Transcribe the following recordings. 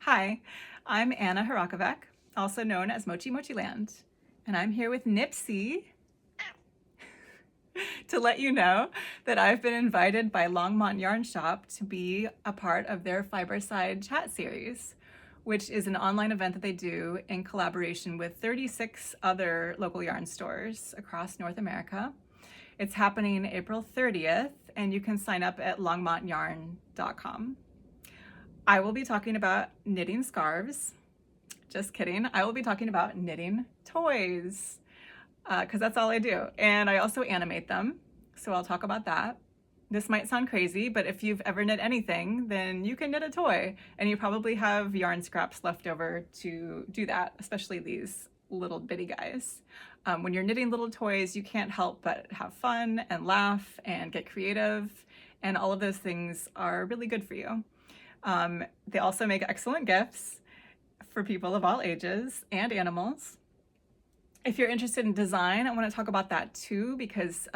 Hi, I'm Anna Hrachovec, also known as Mochimochi Land, and I'm here with Nipsey to let you know that I've been invited by Longmont Yarn Shop to be a part of their Fiberside Chat series, which is an online event that they do in collaboration with 36 other local yarn stores across North America. It's happening April 30th, and you can sign up at longmontyarn.com. I will be talking about knitting scarves. Just kidding. I will be talking about knitting toys because that's all I do. And I also animate them. So I'll talk about that. This might sound crazy, but if you've ever knit anything, then you can knit a toy. And you probably have yarn scraps left over to do that, especially these little bitty guys. When you're knitting little toys, you can't help but have fun and laugh and get creative. And all of those things are really good for you. They also make excellent gifts for people of all ages and animals. If you're interested in design, I want to talk about that too, because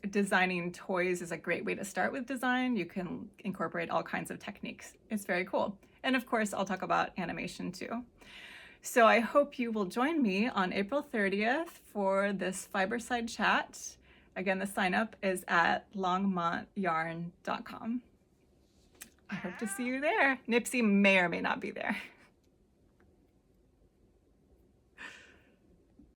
designing toys is a great way to start with design. You can incorporate all kinds of techniques. It's very cool. And of course, I'll talk about animation too. So I hope you will join me on April 30th for this Fiberside Chat. Again, the sign up is at longmontyarn.com. I hope to see you there. Nipsey may or may not be there.